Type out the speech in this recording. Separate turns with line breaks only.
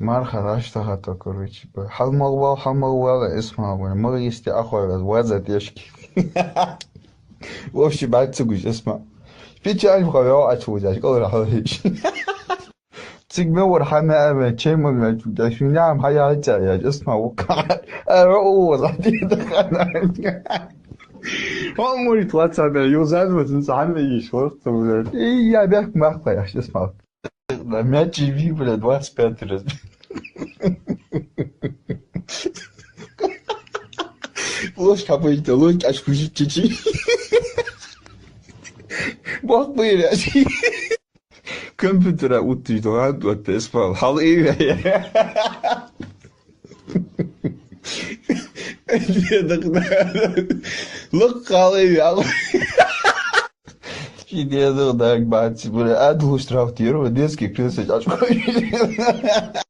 مرحلة اشتهت كروتشي حمغوا اسمها ما يستي أخوي وزت يشكي وفشي بعد تسويش اسمع في تعرف خبيرة أتوزع قول راح تجمع حنا أمل شيء من الجودة نعم هيا هتايا اسمع وقع أروح عادي دخلنا عمري طلعت على يوزان وتنسى عني يشوف إيه يا بيك ما أخوي اسمع لما تجيبي بلا دواس باترز Ложь капает, ложь аж пушить чичи. Bak bu yere. Компьютера утырдыған өтті спал. Хал үйе. Лық қал үйе. Шидеді ғыдаг бәтсі. Бұл әділ ұштырақ дейір. Деске кресет ашқой.